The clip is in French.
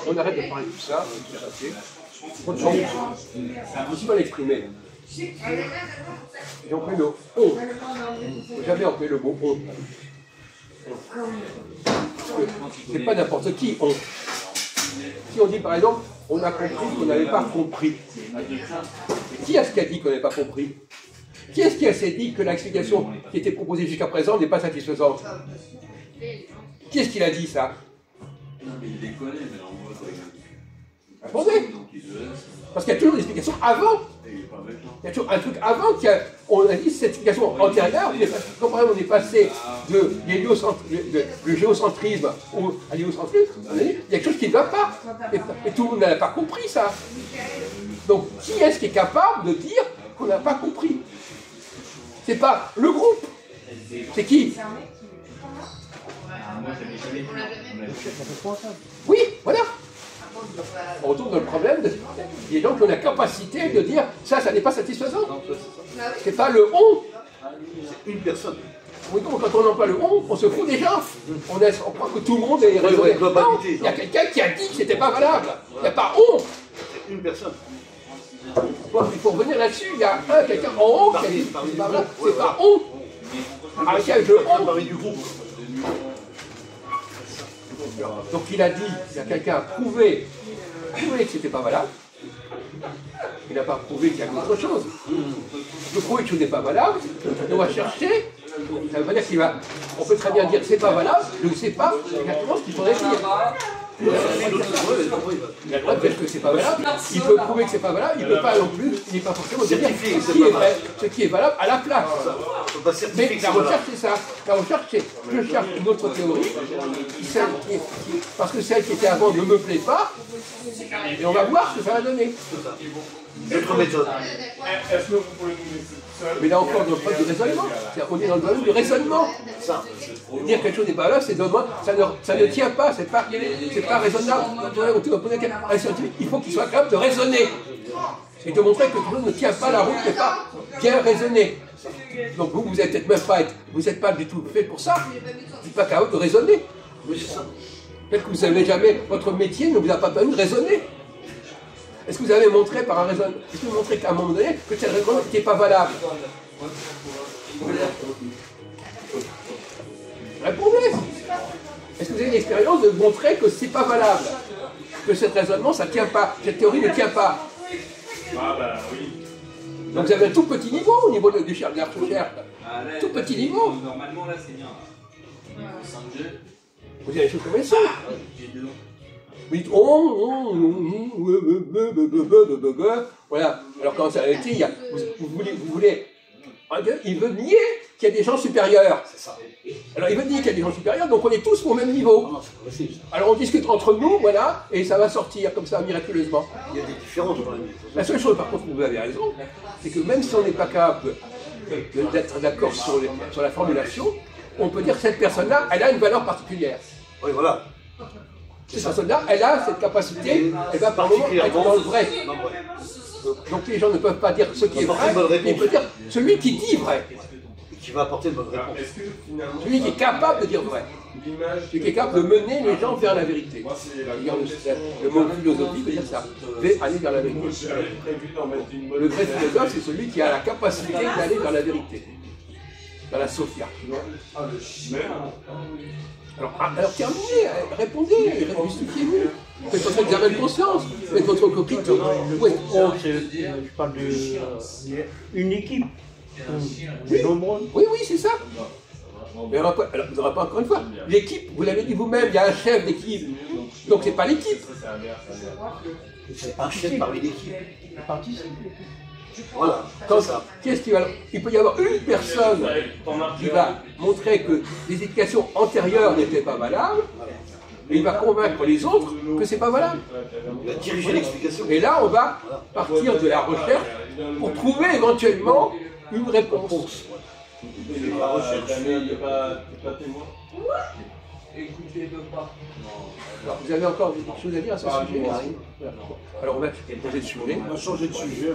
on arrête de parler de tout ça, on ne peut pas l'exprimer. J'ai employé le on. Jamais employé le mot on. C'est pas n'importe qui on. Si on dit par exemple, on a compris qu'on n'avait pas compris. Qui est-ce qui a dit qu'on n'avait pas compris? Qui est-ce qui a dit que l'explication qui était proposée jusqu'à présent n'est pas satisfaisante? Qui est-ce qui l'a dit ça? Répondez. Parce qu'il y a toujours une explication avant. Il y a toujours un truc avant on a dit cette explication antérieure. Quand par exemple on est passé de géocentrisme à l'héliocentrisme, il y a quelque chose qui ne va pas. Et tout le monde n'a pas compris ça. Donc qui est-ce qui est capable de dire qu'on n'a pas compris? C'est pas le groupe. C'est qui? Oui, voilà. On retourne dans le problème des gens qui ont la capacité de dire ça n'est pas satisfaisant. C'est pas le on. C'est une personne. Oui, donc quand on emploie le on se fout des gens. On croit que tout le monde est raisonné. Non, il y a quelqu'un qui a dit que c'était pas valable. Il n'y a pas on. C'est une personne. Bon, il faut revenir là-dessus. Il y a quelqu'un en haut qui a dit que c'est pas valable. C'est pas on. Avec le on. Du groupe. Donc il a dit, il y a quelqu'un a prouvé que c'était pas valable. Il n'a pas prouvé qu'il y a autre chose. De prouver que ce n'est pas valable, on va chercher. Ça veut pas dire qu'il va. On peut très bien dire c'est pas valable, je ne sais pas exactement ce qu'il faudrait dire. Il a le droit de dire que c'est pas valable, il peut prouver que c'est pas valable, il ne peut pas non plus, il n'est pas forcément dire ce qui est valable à la place. Mais la recherche c'est ça. La recherche c'est je cherche une autre théorie, parce que celle qui était avant ne me plaît pas, et on va voir ce que ça va donner. Autre méthode. Est-ce que vous pouvez nous laisser seul? Mais là encore, dans le problème du raisonnement. On est dans le domaine du raisonnement. Dire quelque chose n'est pas là, c'est ça ne tient pas, c'est pas raisonnable. Un scientifique, il faut qu'il soit capable de raisonner. Et de montrer que quelque chose ne tient pas la route, n'est pas bien raisonné. Donc vous n'êtes peut-être même pas, vous n'êtes pas du tout fait pour ça. Vous n'êtes pas capable de raisonner. Peut-être que vous n'avez jamais, votre métier ne vous a pas permis de raisonner. Est-ce que vous avez montré par un raisonnement, est-ce que vous montrez qu'à un moment donné, que cette raisonnement n'était pas valable? Répondez. Est-ce que vous avez l'expérience de montrer que c'est pas valable? Que ce raisonnement, ça ne tient pas, cette théorie ne tient pas? Ah bah oui. Donc vous avez un tout petit niveau au niveau de la recherche. Tout petit niveau. Normalement là c'est bien. 5G. Vous avez des choses comme ça. Vous dites voilà. Alors quand ça a été, vous voulez. Il veut nier qu'il y a des gens supérieurs. C'est ça. Alors il veut nier qu'il y a des gens supérieurs, donc on est tous au même niveau. Alors on discute entre nous, voilà, et ça va sortir comme ça miraculeusement. Il y a des différences dans la vie. La seule chose par contre où vous avez raison, c'est que même si on n'est pas capable d'être d'accord sur la formulation, on peut dire que cette personne-là, elle a une valeur particulière. Oui, voilà. Cette personne-là, elle a cette capacité, elle va par moment être dans le vrai. Donc les gens ne peuvent pas dire ce qui est vrai, mais ils peuvent dire celui qui dit vrai. Et qui va apporter une bonne réponse. Celui qui est capable de dire vrai. Celui qui est capable de mener les gens vers la vérité. Le mot philosophie veut dire ça. Aller vers la vérité. Le vrai philosophe, c'est celui qui a la capacité d'aller vers la vérité. Dans la Sophia. Alors terminez, répondez, justifiez-vous. Faites votre examen de conscience, faites votre critique. Je parle d'une équipe. Oui, oui, c'est ça. Mais alors, vous n'aurez pas encore une fois. L'équipe, vous l'avez dit vous-même, il y a un chef d'équipe. Donc c'est pas l'équipe. C'est un chef parmi l'équipe. Voilà. Qu'est-ce qui va. Il peut y avoir une personne qui va montrer que les éducations antérieures n'étaient pas valables, et il va convaincre les autres que c'est pas valable. Il va diriger l'explication. Et là, on va partir de la recherche pour trouver éventuellement une réponse. La recherche. Alors, vous avez encore des choses à dire à ce sujet? Alors on va changer de sujet. On va changer de sujet.